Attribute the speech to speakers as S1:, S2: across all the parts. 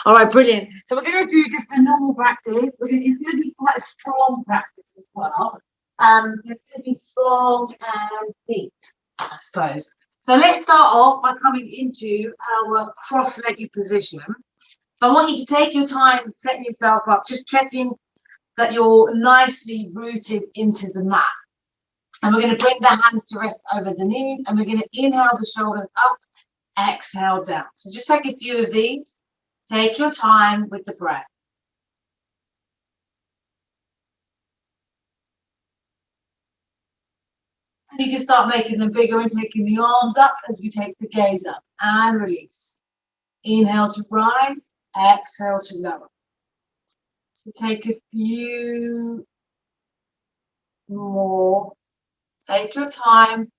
S1: All right, brilliant. So we're going to do just a normal practice. It's going to be quite a strong practice as well. So it's going to be strong and deep, I suppose. So let's start off by coming into our cross-legged position. So I want you to take your time setting yourself up, just checking that you're nicely rooted into the mat. And we're going to bring the hands to rest over the knees, and we're going to inhale the shoulders up, exhale down. So just take a few of these. Take your time with the breath. And you can start making them bigger and taking the arms up as we take the gaze up and release. Inhale to rise, exhale to lower. So take a few more. Take your time.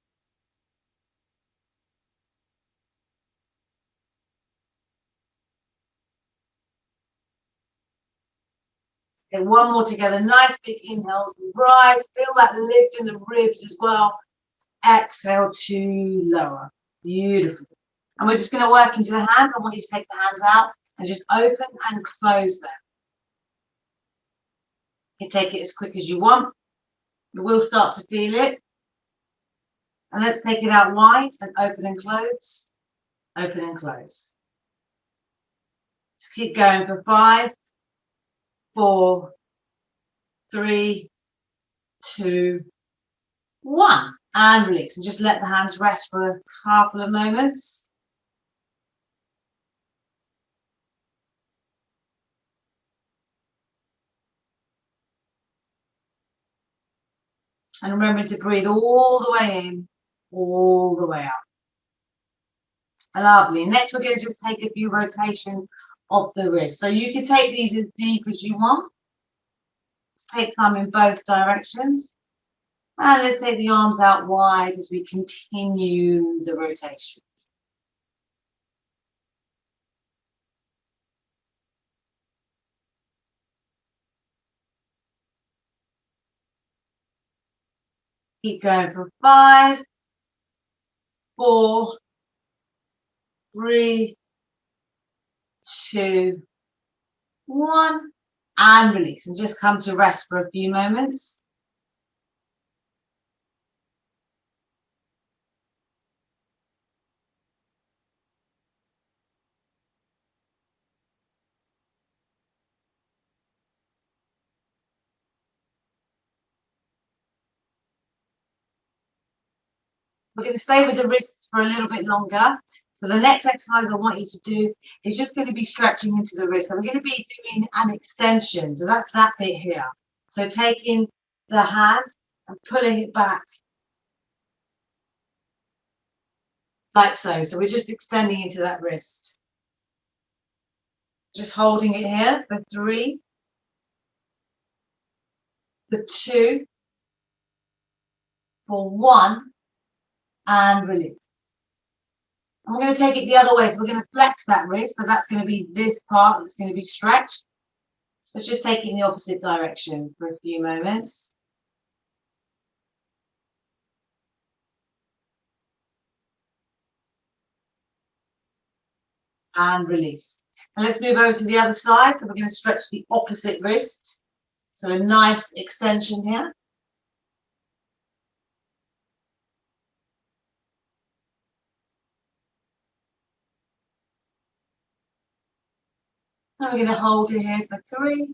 S1: Okay, one more together. Nice big inhale. Rise. Feel that lift in the ribs as well. Exhale to lower. Beautiful. And we're just going to work into the hands. I want you to take the hands out and just open and close them. You can take it as quick as you want. You will start to feel it. And let's take it out wide and open and close. Open and close. Just keep going for 5, 4, 3, 2, 1. And release. And just let the hands rest for a couple of moments. And remember to breathe all the way in, all the way out. Lovely. Next, we're going to just take a few rotations of the wrist. So you can take these as deep as you want. Let's take some in both directions. And let's take the arms out wide as we continue the rotation. Keep going for 5, 4, 3, 2, 1, and release. And just come to rest for a few moments. We're going to stay with the wrists for a little bit longer. So the next exercise I want you to do is just going to be stretching into the wrist. So we're going to be doing an extension. So that's that bit here. So taking the hand and pulling it back like so. So we're just extending into that wrist. Just holding it here for 3, for 2, for 1, and release. And we're going to take it the other way. So we're going to flex that wrist. So that's going to be this part that's going to be stretched. So just take it in the opposite direction for a few moments. And release. And let's move over to the other side. So we're going to stretch the opposite wrist. So a nice extension here. And we're going to hold it here for 3,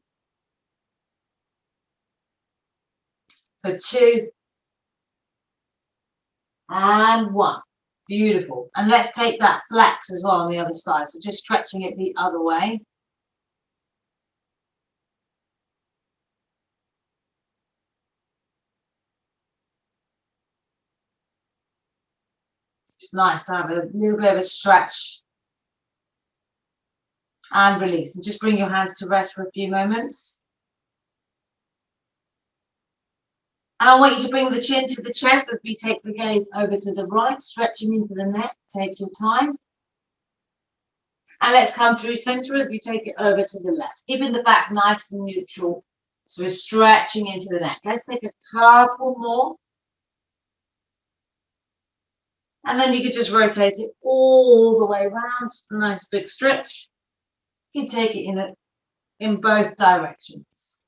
S1: for 2, and 1. Beautiful. And let's take that flex as well on the other side. So just stretching it the other way. It's nice to have a little bit of a stretch. And release. And just bring your hands to rest for a few moments. And I want you to bring the chin to the chest as we take the gaze over to the right, stretching into the neck. Take your time. And let's come through center as we take it over to the left. Keeping the back nice and neutral. So we're stretching into the neck. Let's take a couple more. And then you could just rotate it all the way around. Just a nice big stretch. You can take it in both directions.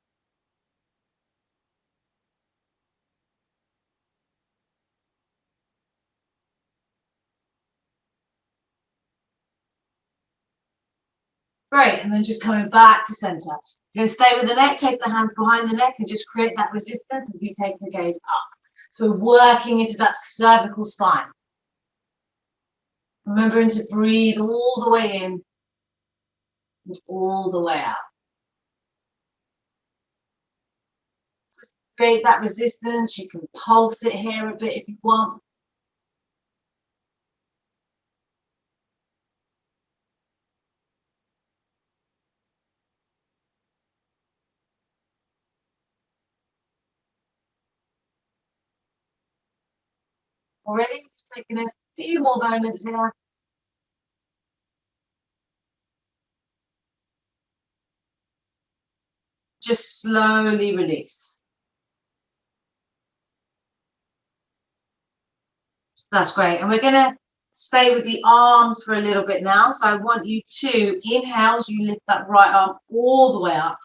S1: Great, and then just coming back to center. You're going to stay with the neck, take the hands behind the neck and just create that resistance as we take the gaze up. So we're working into that cervical spine. Remembering to breathe all the way in and all the way out. Create that resistance. You can pulse it here a bit if you want. Already, just taking a few more moments here. Just slowly release. That's great. And we're going to stay with the arms for a little bit now. So I want you to inhale as you lift that right arm all the way up.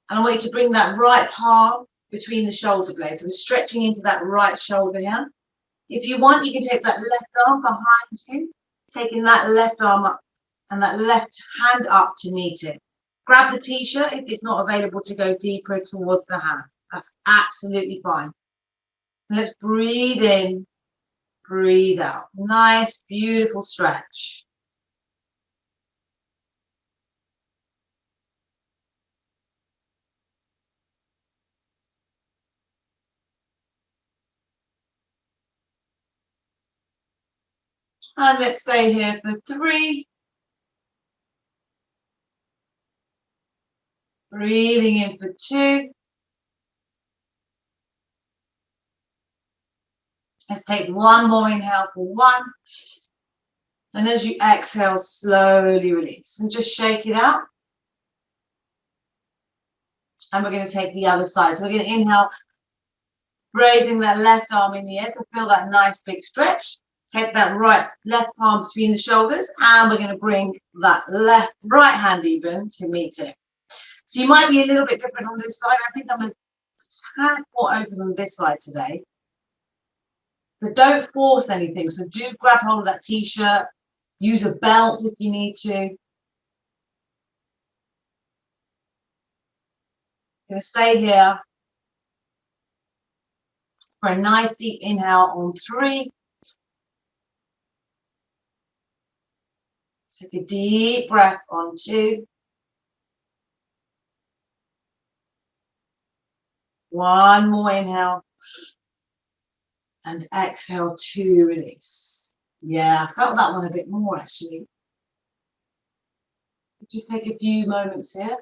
S1: And I want you to bring that right palm between the shoulder blades. So we're stretching into that right shoulder here. If you want, you can take that left arm behind you, taking that left arm up and that left hand up to meet it. Grab the t-shirt if it's not available to go deeper towards the hand. That's absolutely fine. Let's breathe in, breathe out. Nice, beautiful stretch. And let's stay here for 3. Breathing in for 2. Let's take one more inhale for 1. And as you exhale, slowly release. And just shake it out. And we're going to take the other side. So we're going to inhale, raising that left arm in the air. So feel that nice big stretch. Take that left palm between the shoulders. And we're going to bring that right hand even to meet it. So you might be a little bit different on this side. I think I'm a tad more open on this side today. But don't force anything. So do grab hold of that t-shirt. Use a belt if you need to. Going to stay here for a nice deep inhale on 3. Take a deep breath on 2. 1 more inhale. And exhale to release. Yeah, I felt that one a bit more actually. Just take a few moments here.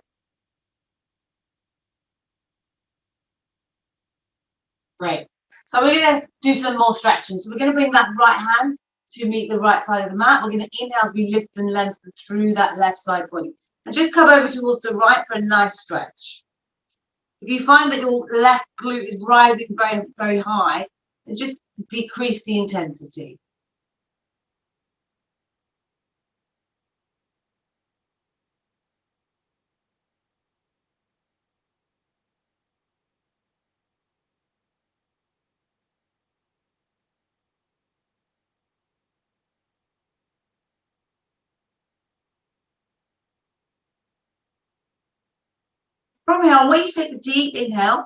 S1: Great. So we're going to do some more stretching. So we're going to bring that right hand to meet the right side of the mat. We're going to inhale as we lift and lengthen through that left side body. And just come over towards the right for a nice stretch. If you find that your left glute is rising very, very high, then just decrease the intensity. From here, I want you to take a deep inhale.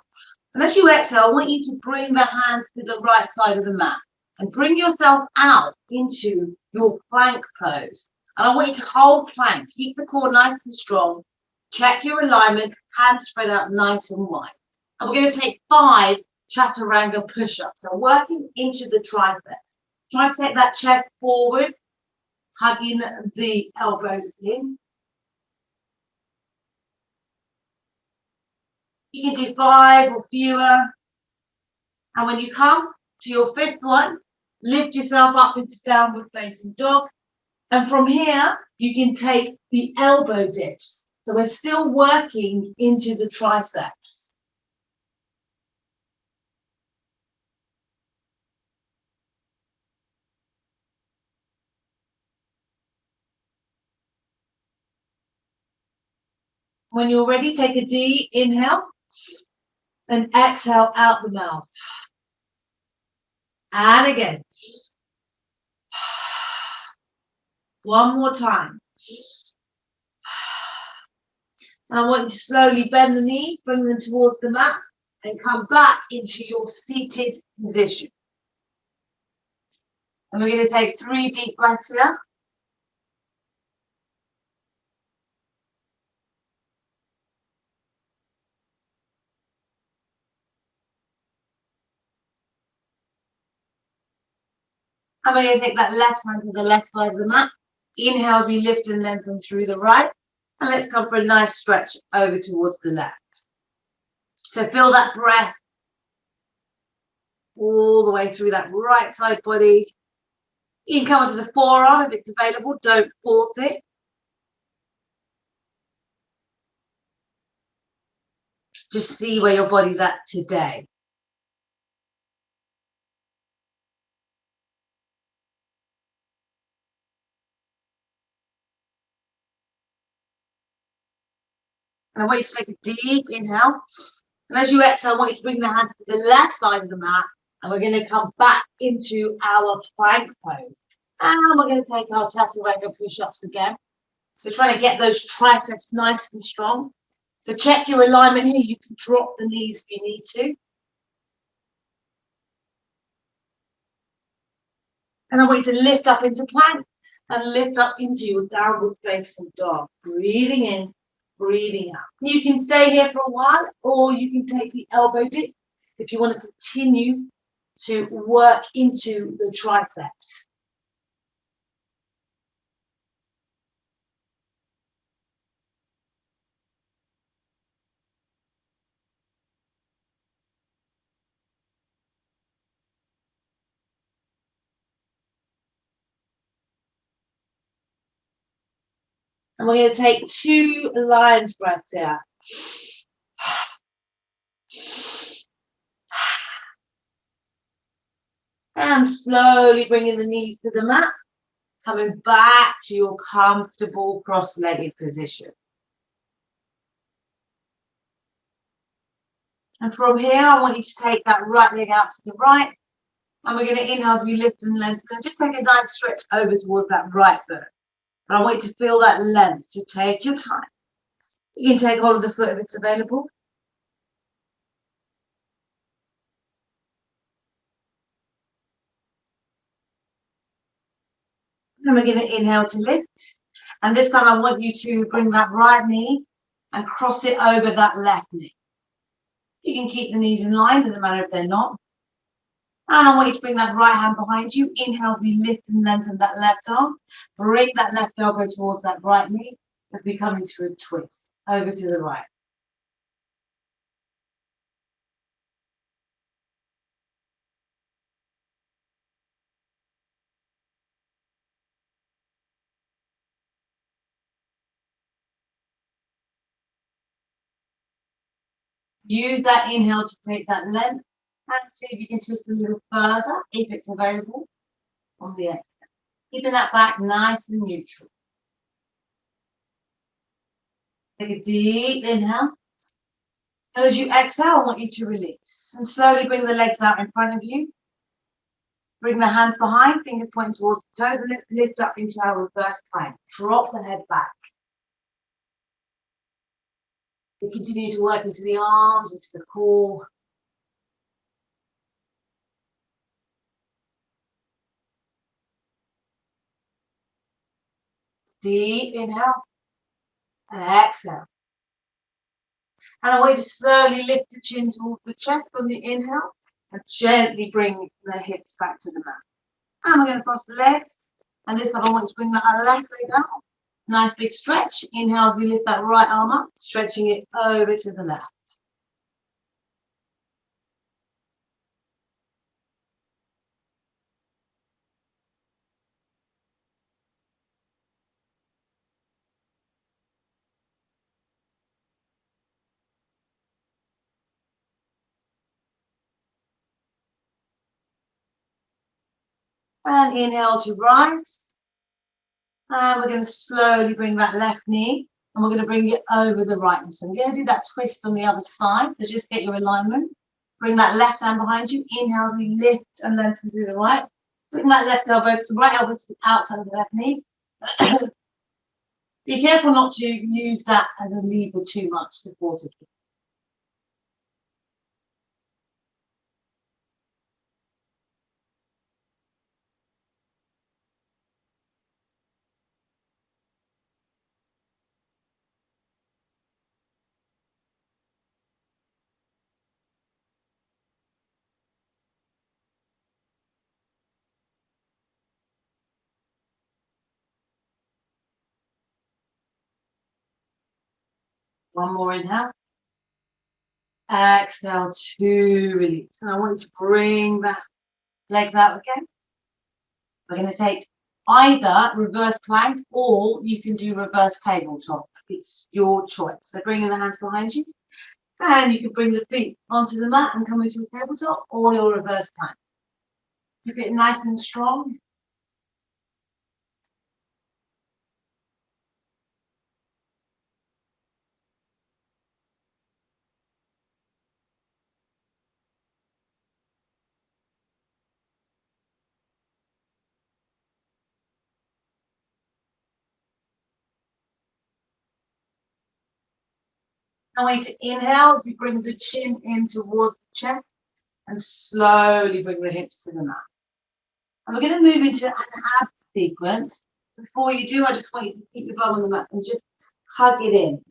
S1: And as you exhale, I want you to bring the hands to the right side of the mat and bring yourself out into your plank pose. And I want you to hold plank. Keep the core nice and strong. Check your alignment. Hands spread out nice and wide. And we're going to take 5 Chaturanga push-ups. So working into the triceps. Try to take that chest forward, hugging the elbows in. You can do 5 or fewer. And when you come to your 5th one, lift yourself up into downward facing dog. And from here, you can take the elbow dips. So we're still working into the triceps. When you're ready, take a deep inhale and exhale out the mouth. And again. One more time. And I want you to slowly bend the knees, bring them towards the mat, and come back into your seated position. And we're going to take 3 deep breaths here. And we're going to take that left hand to the left side of the mat. Inhale as we lift and lengthen through the right. And let's come for a nice stretch over towards the left. So feel that breath all the way through that right side body. You can come onto the forearm if it's available. Don't force it. Just see where your body's at today. And I want you to take a deep inhale. And as you exhale, I want you to bring the hands to the left side of the mat. And we're going to come back into our plank pose. And we're going to take our Chaturanga push-ups again. So trying to get those triceps nice and strong. So check your alignment here. You can drop the knees if you need to. And I want you to lift up into plank and lift up into your downward facing dog. Breathing in, breathing out. You can stay here for a while, or you can take the elbow dip if you want to continue to work into the triceps. And we're going to take 2 lion's breaths here. And slowly bringing the knees to the mat, coming back to your comfortable cross-legged position. And from here, I want you to take that right leg out to the right. And we're going to inhale as we lift and lengthen. And just take a nice stretch over towards that right foot. And I want you to feel that length. So take your time. You can take hold of the foot if it's available. And we're going to inhale to lift. And this time I want you to bring that right knee and cross it over that left knee. You can keep the knees in line, doesn't matter if they're not. And I want you to bring that right hand behind you. Inhale as we lift and lengthen that left arm. Bring that left elbow towards that right knee as we come into a twist. Over to the right. Use that inhale to create that length. And see if you can twist a little further, if it's available, on the exhale. Keeping that back nice and neutral. Take a deep inhale. And as you exhale, I want you to release. And slowly bring the legs out in front of you. Bring the hands behind, fingers pointing towards the toes, and let's lift up into our reverse plank. Drop the head back. We continue to work into the arms, into the core. Deep inhale. And exhale. And I want you to slowly lift the chin towards the chest on the inhale and gently bring the hips back to the mat. And we're going to cross the legs. And this time I want you to bring that left leg out. Nice big stretch. Inhale as we lift that right arm up, stretching it over to the left. And inhale to rise. And we're going to slowly bring that left knee And we're going to bring it over the right. So I'm going to do that twist on the other side. So just get your alignment. Bring that left hand behind you. Inhale as we lift and lengthen to the right. Bring that left elbow to right elbow to the outside of the left knee. Be careful not to use that as a lever too much to force it. One more inhale. Exhale to release. And I want you to bring that legs out again. We're going to take either reverse plank or you can do reverse tabletop. It's your choice. So bringing the hands behind you. And you can bring the feet onto the mat and come into a tabletop or your reverse plank. Keep it nice and strong. I want you to inhale as you bring the chin in towards the chest and slowly bring the hips to the mat. And we're going to move into an ab sequence. Before you do, I just want you to keep your bum on the mat and just hug it in.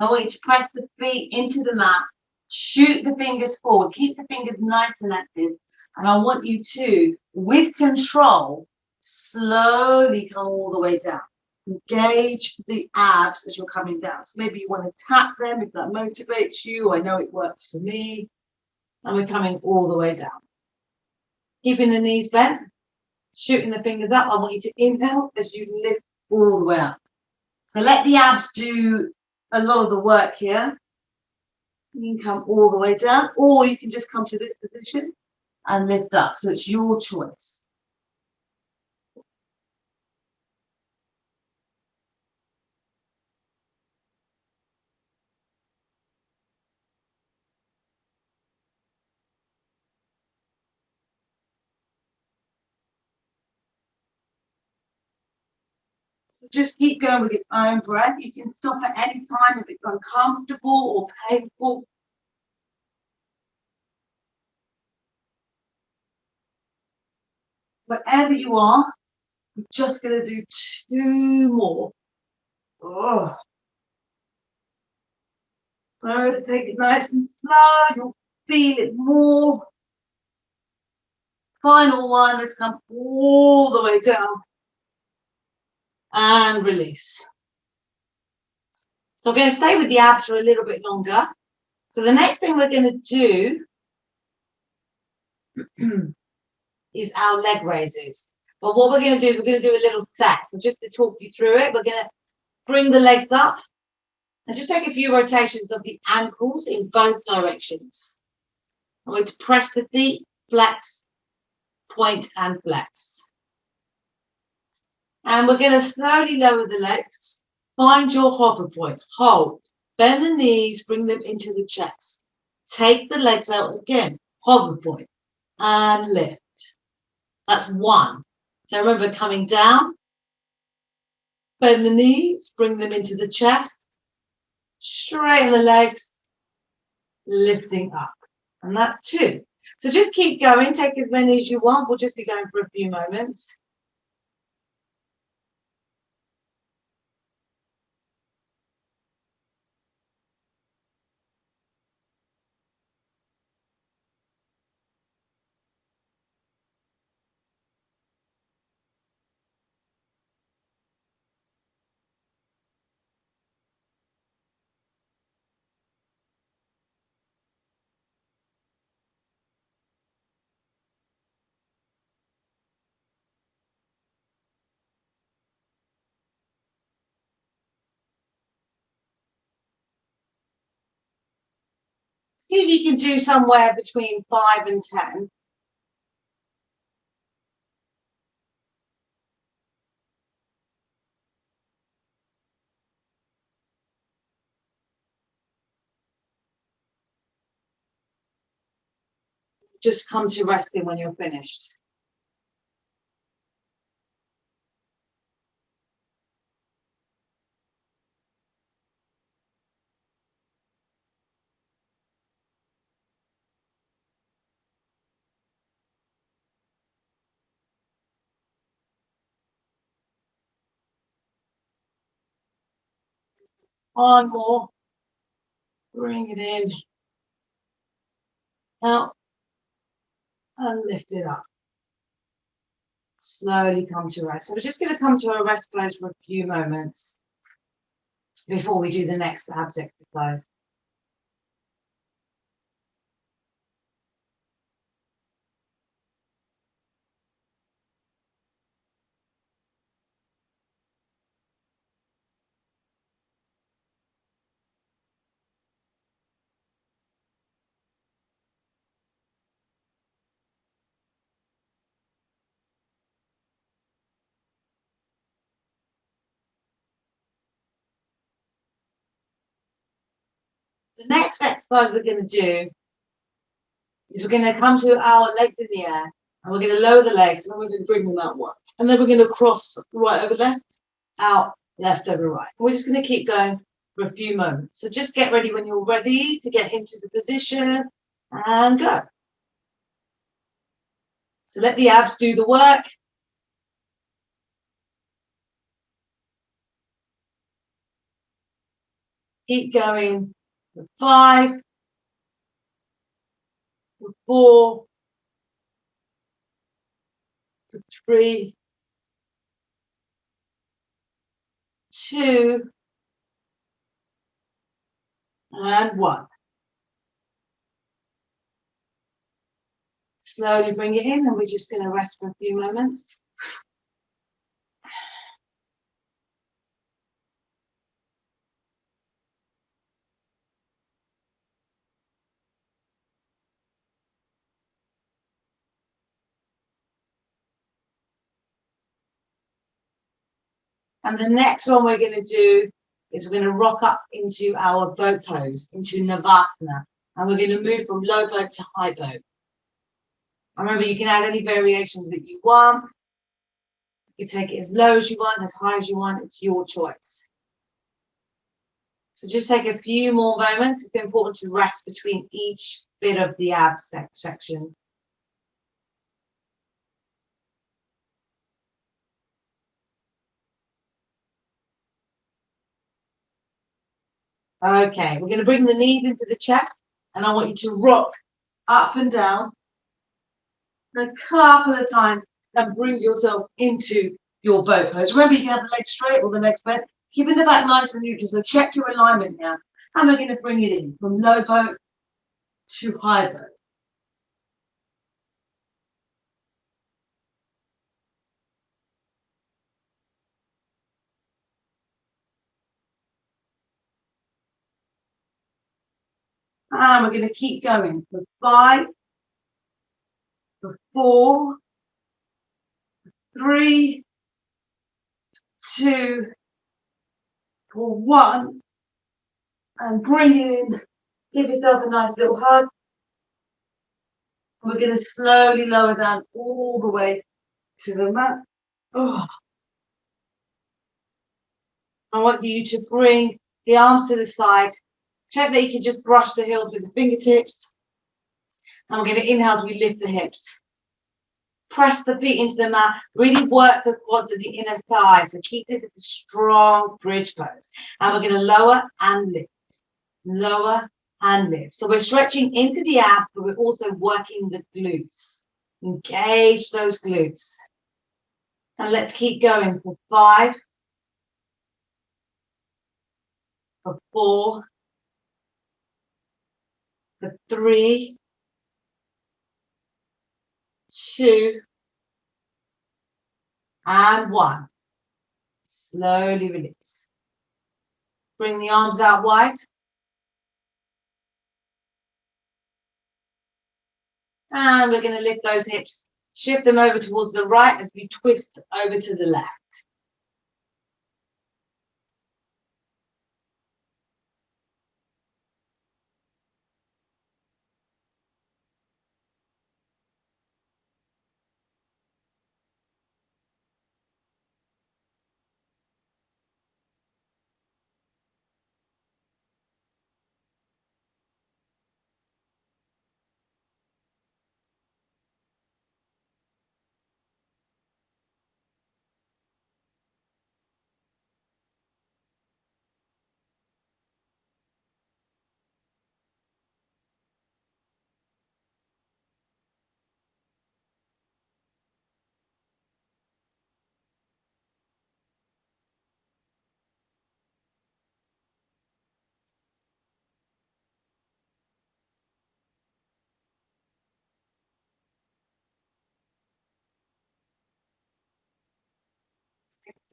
S1: I want you to press the feet into the mat, shoot the fingers forward, keep the fingers nice and active. And I want you to, with control, slowly come all the way down. Engage the abs as you're coming down. So maybe you want to tap them if that motivates you. I know it works for me. And we're coming all the way down. Keeping the knees bent, shooting the fingers up. I want you to inhale as you lift all the way up. So let the abs do a lot of the work here. You can come all the way down, or you can just come to this position and lift up. So it's your choice. So just keep going with your own breath. You can stop at any time if it's uncomfortable or painful. Whatever you are, we're just going to do 2 more. Oh. Remember to take it nice and slow. You'll feel it more. Final one. Let's come all the way down. And release. So I'm going to stay with the abs for a little bit longer. So the next thing we're going to do is our leg raises. But what we're going to do is we're going to do a little set. So just to talk you through it, we're going to bring the legs up and just take a few rotations of the ankles in both directions. I'm going to press the feet, flex, point and flex. And we're going to slowly lower the legs. Find your hover point. Hold. Bend the knees, bring them into the chest. Take the legs out again. Hover point. And lift. That's 1. So remember, coming down. Bend the knees, bring them into the chest. Straighten the legs. Lifting up. And that's 2. So just keep going. Take as many as you want. We'll just be going for a few moments. See if you can do somewhere between 5 and 10. just come to resting when you're finished. One more. Bring it in. Out. And lift it up. Slowly come to rest. So we're just going to come to a rest pose for a few moments before we do the next abs exercise. The next exercise we're going to do is we're going to come to our legs in the air and we're going to lower the legs and we're going to bring them out one. And then we're going to cross right over left, out, left over right. We're just going to keep going for a few moments. So just get ready when you're ready to get into the position and go. So let the abs do the work. Keep going for 5, for 4, for 3, 2, and 1. Slowly bring it in and we're just going to rest for a few moments. And the next one we're going to do is we're going to rock up into our boat pose, into Navasana. And we're going to move from low boat to high boat. Remember, you can add any variations that you want. You can take it as low as you want, as high as you want. It's your choice. So just take a few more moments. It's important to rest between each bit of the abs section. Okay, we're going to bring the knees into the chest, and I want you to rock up and down a couple of times and bring yourself into your boat pose. Remember, you can have the legs straight or the legs bent, keeping the back nice and neutral. So check your alignment now. And we're going to bring it in from low boat to high boat. And we're going to keep going for 5, for 4, 3, 2, for 1. And bring it in. Give yourself a nice little hug. And we're going to slowly lower down all the way to the mat. Oh. I want you to bring the arms to the side. Check that you can just brush the heels with the fingertips. And we're going to inhale as we lift the hips. Press the feet into the mat. Really work the quads and the inner thighs. So keep this as a strong bridge pose. And we're going to lower and lift. Lower and lift. So we're stretching into the abs, but we're also working the glutes. Engage those glutes. And let's keep going for 5, for 4, for 3, 2, and 1. Slowly release. Bring the arms out wide. And we're going to lift those hips. Shift them over towards the right as we twist over to the left.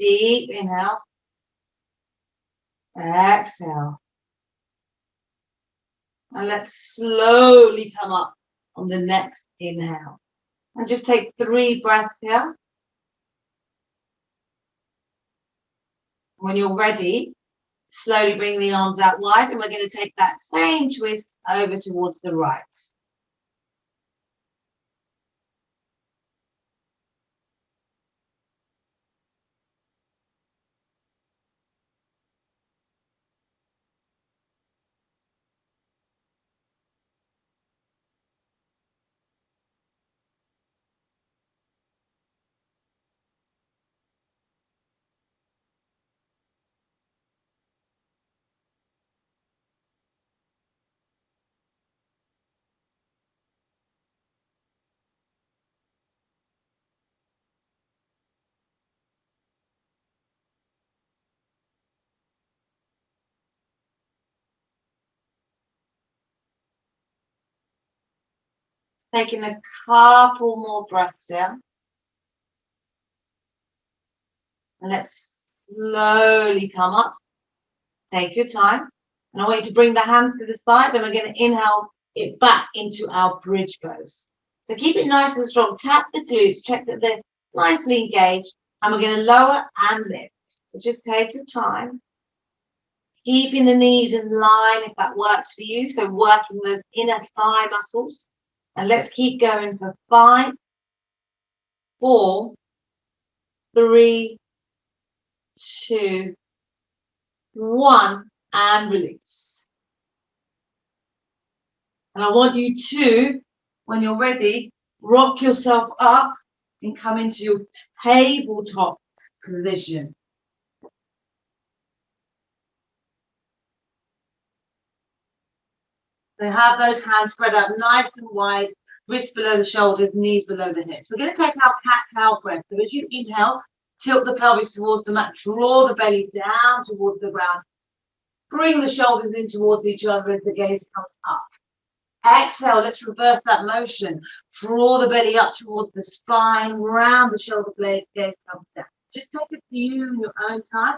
S1: deep inhale. Exhale. And let's slowly come up on the next inhale. And just take 3 breaths here. When you're ready, slowly bring the arms out wide, and we're going to take that same twist over towards the right. Taking a couple more breaths in. And let's slowly come up. Take your time. And I want you to bring the hands to the side, and we're going to inhale it back into our bridge pose. So keep it nice and strong. Tap the glutes, check that they're nicely engaged, and we're going to lower and lift. So just take your time. Keeping the knees in line if that works for you. So working those inner thigh muscles. And let's keep going for 5, 4, 3, 2, 1, and release. And I want you to, when you're ready, rock yourself up and come into your tabletop position. So have those hands spread out nice and wide, wrists below the shoulders, knees below the hips. We're going to take our cat-cow breath. So as you inhale, tilt the pelvis towards the mat, draw the belly down towards the ground. Bring the shoulders in towards each other as the gaze comes up. Exhale, let's reverse that motion. Draw the belly up towards the spine, round the shoulder blades, gaze comes down. Just take a few in your own time.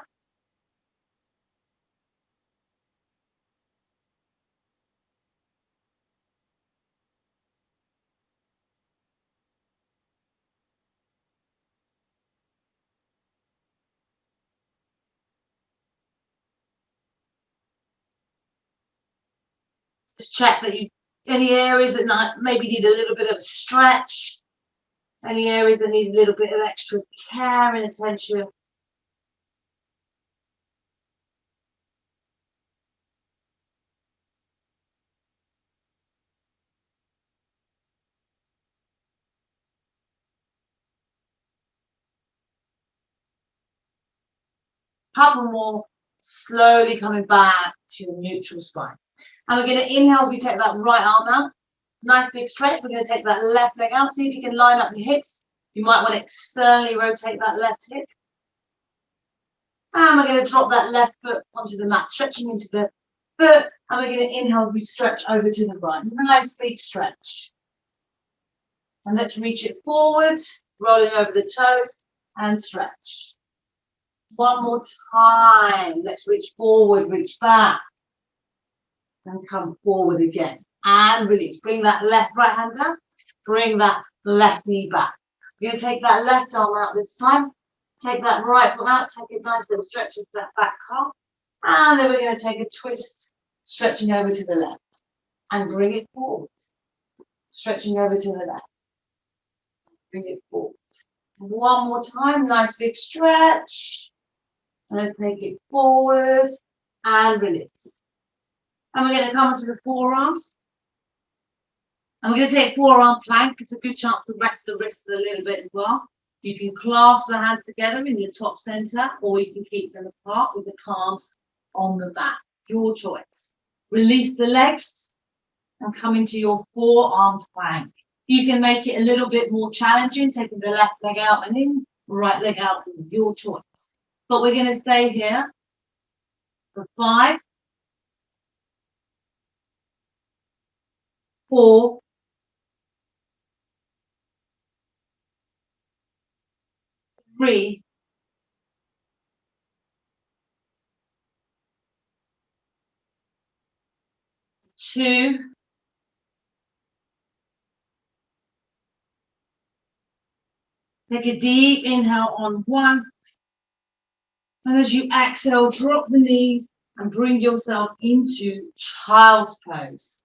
S1: Just check that you, any areas that maybe need a little bit of a stretch, any areas that need a little bit of extra care and attention. Couple more, slowly coming back to your neutral spine. And we're going to inhale as we take that right arm out. Nice big stretch. We're going to take that left leg out. See if you can line up your hips. You might want to externally rotate that left hip. And we're going to drop that left foot onto the mat, stretching into the foot. And we're going to inhale as we stretch over to the right. Nice big stretch. And let's reach it forward, rolling over the toes and stretch. One more time. Let's reach forward, reach back. And come forward again. And release. Bring that left right hand down. Bring that left knee back. You're going to take that left arm out this time. Take that right foot out. Take a nice little stretch into that back calf. And then we're going to take a twist, stretching over to the left. And bring it forward. Stretching over to the left. Bring it forward. One more time. Nice big stretch. And let's take it forward. And release. And we're going to come onto the forearms. And we're going to take forearm plank. It's a good chance to rest the wrists a little bit as well. You can clasp the hands together in your top center, or you can keep them apart with the palms on the mat. Your choice. Release the legs and come into your forearm plank. You can make it a little bit more challenging, taking the left leg out and in, right leg out, your choice. But we're going to stay here for 5, 4, 3, 2. Take a deep inhale on 1. And as you exhale, drop the knees and bring yourself into child's pose.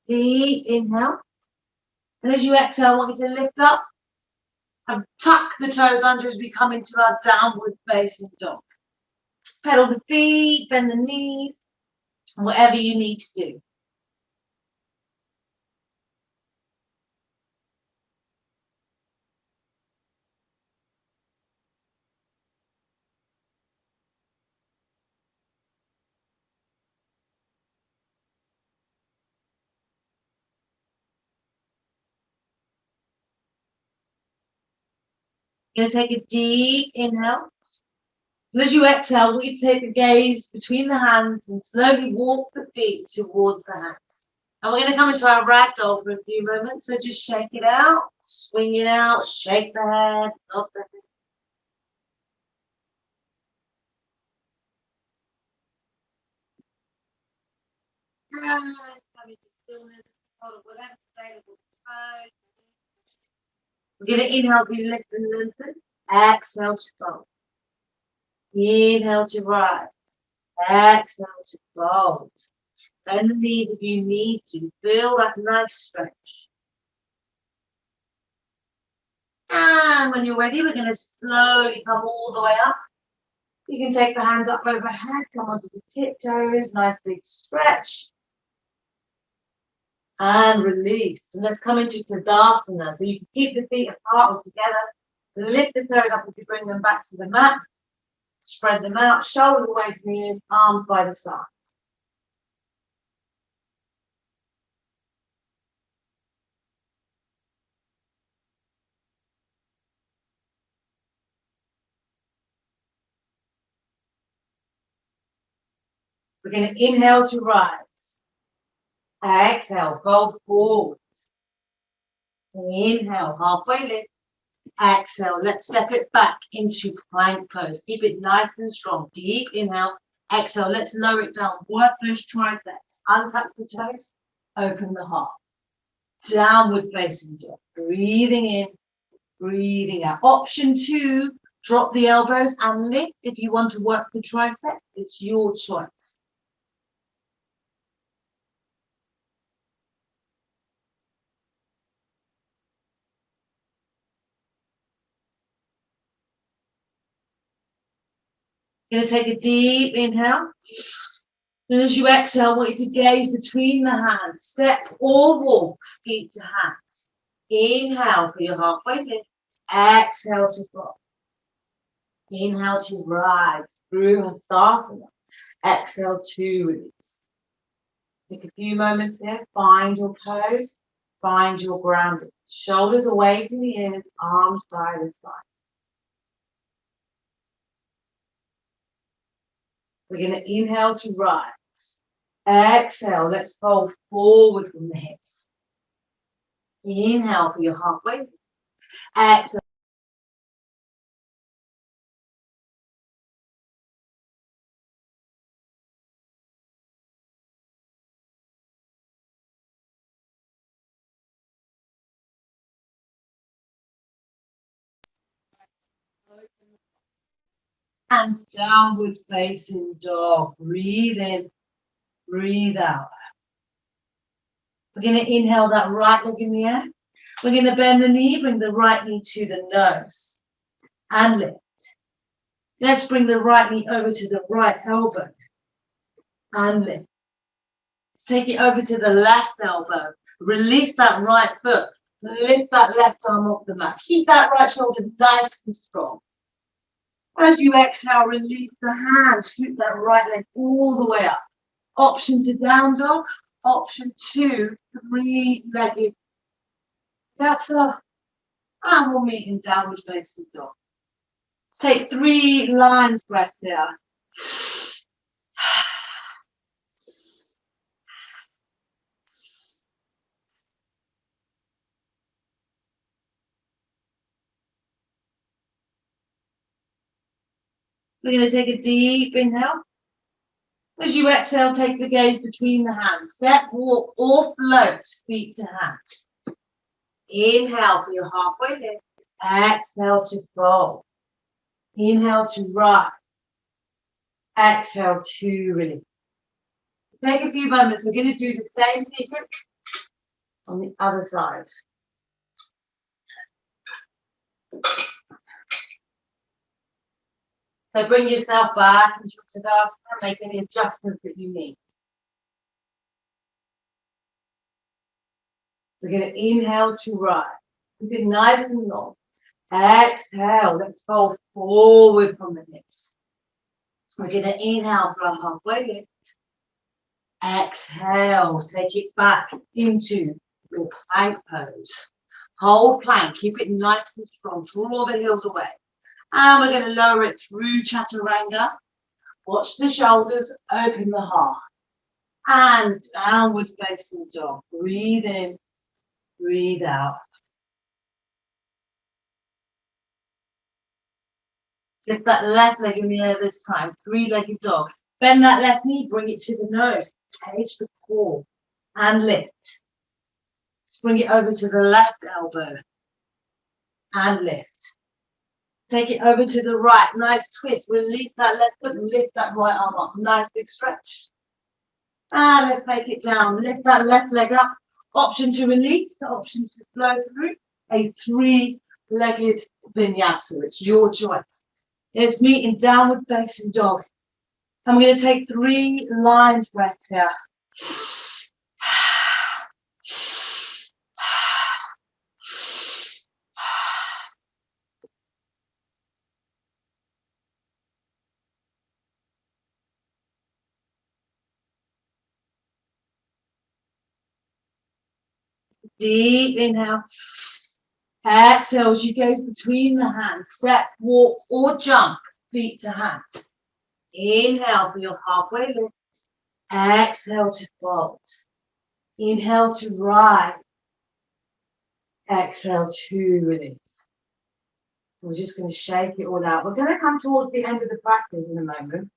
S1: Deep inhale. And as you exhale, I want you to lift up and tuck the toes under as we come into our downward facing dog. Pedal the feet, bend the knees, whatever you need to do. You're going to take a deep inhale. And as you exhale, we take the gaze between the hands and slowly walk the feet towards the hands. And we're going to come into our ragdoll for a few moments. So just shake it out, swing it out, shake the head, nod the head. And come into stillness, follow whatever's available. We're going to inhale, we lift and lengthen. Exhale to fold. Inhale to rise. Exhale to fold. Bend the knees if you need to. Feel that nice stretch. And when you're ready, we're going to slowly come all the way up. You can take the hands up overhead, come onto the tiptoes, nice big stretch. And release. And let's come into Tadasana. So you can keep the feet apart or together. Lift the toes up as you bring them back to the mat. Spread them out, shoulders away from the ears, arms by the side. We're going to inhale to rise. Exhale, fold forward. Inhale, halfway lift. Exhale, let's step it back into plank pose. Keep it nice and strong. Deep inhale. Exhale, let's lower it down. Work those triceps. Untuck the toes. Open the heart. Downward facing dog. Breathing in, breathing out. Option 2, drop the elbows and lift. If you want to work the tricep, it's your choice. You're going to take a deep inhale. And as you exhale, I want you to gaze between the hands. Step or walk, feet to hands. Inhale for your halfway lift. Exhale to drop. Inhale to rise through Navasana. Exhale to release. Take a few moments here. Find your pose. Find your grounding. Shoulders away from the ears, arms by the side. We're going to inhale to rise. Exhale, let's fold forward from the hips. Inhale for your halfway lift. Exhale. And downward facing dog. Breathe in, breathe out. We're going to inhale that right leg in the air. We're going to bend the knee, bring the right knee to the nose and lift. Let's bring the right knee over to the right elbow and lift. Take it over to the left elbow. Release that right foot. Lift that left arm off the mat. Keep that right shoulder nice and strong. As you exhale, release the hand. Shoot that right leg all the way up. Option to down dog. Option 2, three-legged Vinyasa. And we'll meet in downward facing dog. Take 3 lines breath here. We're going to take a deep inhale. As you exhale, take the gaze between the hands. Step, walk, or float, feet to hands. Inhale for your halfway lift. Exhale to fold. Inhale to rise. Exhale to release. Take a few moments. We're going to do the same sequence on the other side. So bring yourself back into Tadasana, make any adjustments that you need. We're going to inhale to rise. Keep it nice and long. Exhale, let's fold forward from the hips. We're going to inhale for a halfway lift. Exhale, take it back into your plank pose. Hold plank, keep it nice and strong. Draw the heels away. And we're going to lower it through Chaturanga. Watch the shoulders, open the heart. And downward facing dog. Breathe in, breathe out. Lift that left leg in the air this time. 3-legged dog. Bend that left knee, bring it to the nose. Cage the core. And lift. Let's bring it over to the left elbow. And lift. Take it over to the right. Nice twist. Release that left foot and lift that right arm up. Nice big stretch. And let's take it down. Lift that left leg up. Option to release. Option to flow through. A 3-legged Vinyasa. It's your choice. Let's meet in downward facing dog. And we're going to take 3 lines breath here. Deep inhale. Exhale as you go between the hands. Step, walk, or jump. Feet to hands. Inhale for your halfway lift. Exhale to fold. Inhale to rise. Exhale to release. We're just going to shake it all out. We're going to come towards the end of the practice in a moment.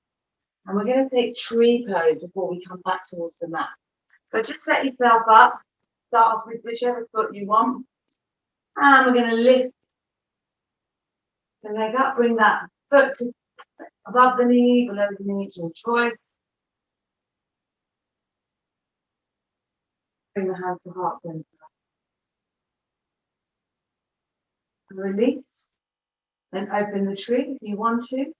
S1: And we're going to take tree pose before we come back towards the mat. So just set yourself up. Start off with whichever foot you want. And we're going to lift the leg up. Bring that foot to above the knee, below the knee, it's your choice. Bring the hands to heart center. And release. Then open the tree if you want to.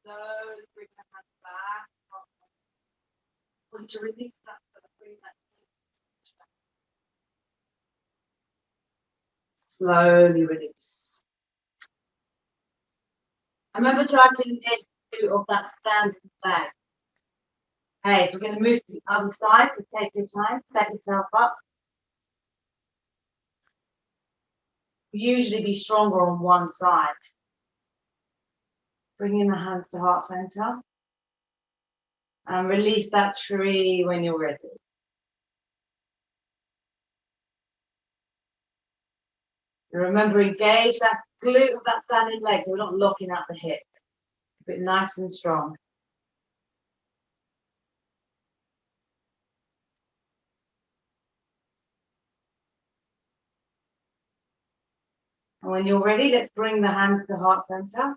S1: Slowly bring the hands back. I want to release that foot, bring that slowly release. Remember to add in the edge of that standing leg. Okay, so we're going to move to the other side, so take your time, set yourself up. Usually be stronger on one side. Bringing the hands to heart center. And release that tree when you're ready. And remember, engage that glute of that standing leg so we're not locking out the hip. Keep it nice and strong. And when you're ready, let's bring the hands to heart center.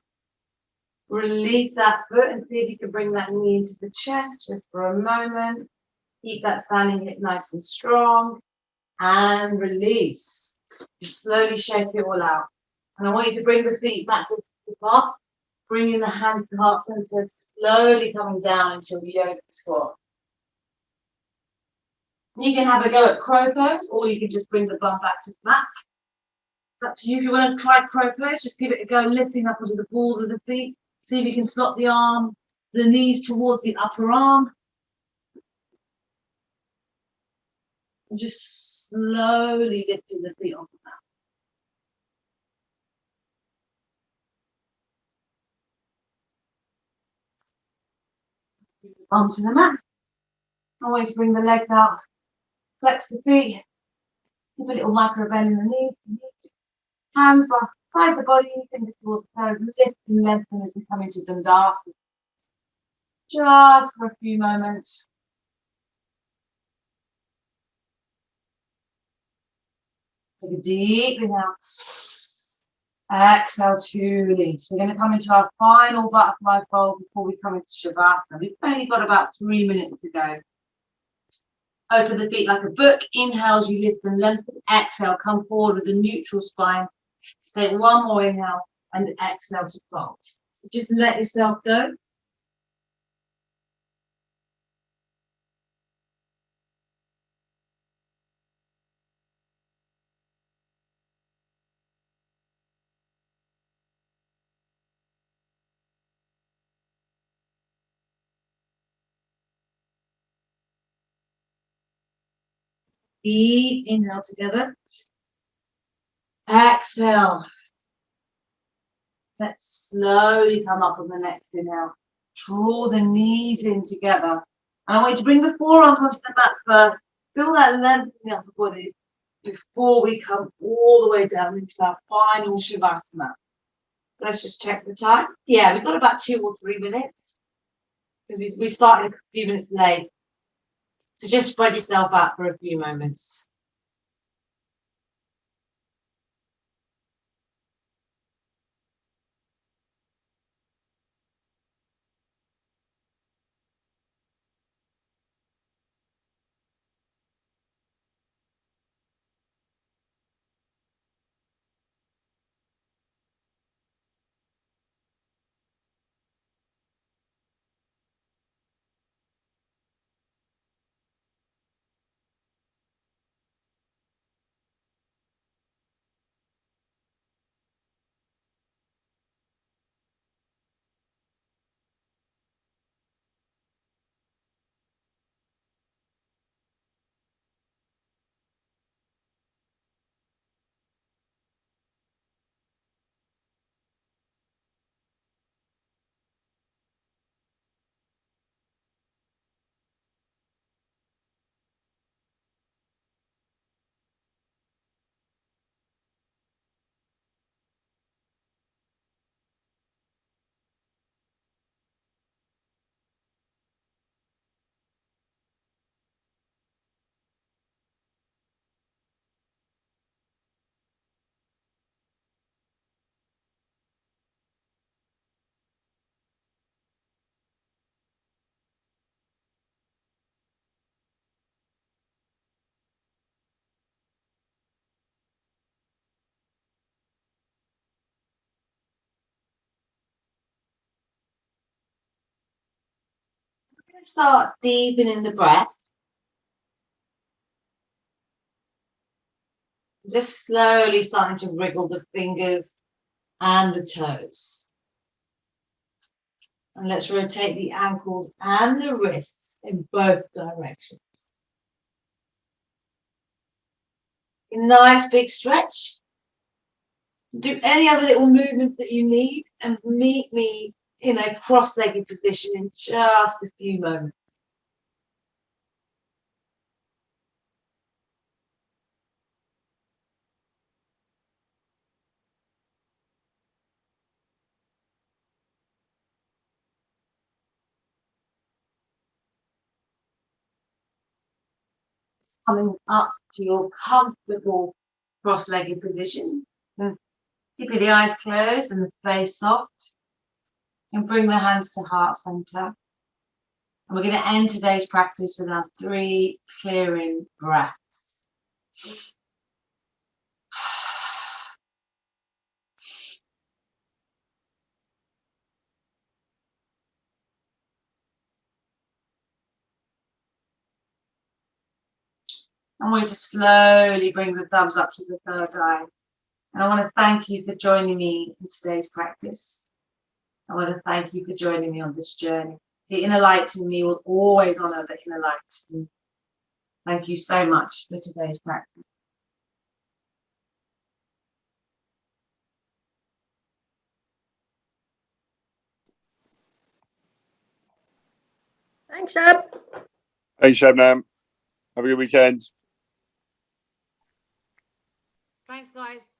S1: Release that foot and see if you can bring that knee into the chest just for a moment. Keep that standing hip nice and strong. And release. Slowly shake it all out. And I want you to bring the feet back to apart. Bringing the hands to heart center. Slowly coming down into the yoga squat. You can have a go at crow pose, or you can just bring the bum back to the mat. It's up to you. If you want to try crow pose, just give it a go, lifting up onto the balls of the feet. See if you can slot the knees towards the upper arm. And just slowly lifting the feet off the mat. Onto the mat. I want you to bring the legs out, flex the feet, give a little micro bend in the knees. Hands beside the body, fingers towards the toes, lift and lengthen as we come into Dandasana. Just for a few moments. Take a deep inhale. Exhale to release. We're going to come into our final butterfly fold before we come into Shavasana. We've only got about 3 minutes to go. Open the feet like a book. Inhale as you lift and lengthen. Exhale, come forward with a neutral spine. Take one more inhale and exhale to fold. So just let yourself go. Deep inhale together. Exhale. Let's slowly come up on the next inhale. Draw the knees in together. And I want you to bring the forearms onto the mat first. Feel that length in the upper body before we come all the way down into our final Shavasana. Let's just check the time. Yeah, we've got about 2 or 3 minutes. Because we started a few minutes late. So just spread yourself out for a few moments. Start deepening the breath. Just slowly starting to wriggle the fingers and the toes. And let's rotate the ankles and the wrists in both directions. Nice big stretch. Do any other little movements that you need and meet me in a cross-legged position in just a few moments. Coming up to your comfortable cross-legged position. Keep the eyes closed and the face soft. And bring the hands to heart center. And we're going to end today's practice with our 3 clearing breaths. I want you to slowly bring the thumbs up to the third eye. And I want to thank you for joining me in today's practice. I want to thank you for joining me on this journey. The inner light in me will always honor the inner light in me. Thank you so much for today's practice.
S2: Thanks, Shab.
S3: Thanks, Shabnam. Have a good weekend.
S1: Thanks, guys.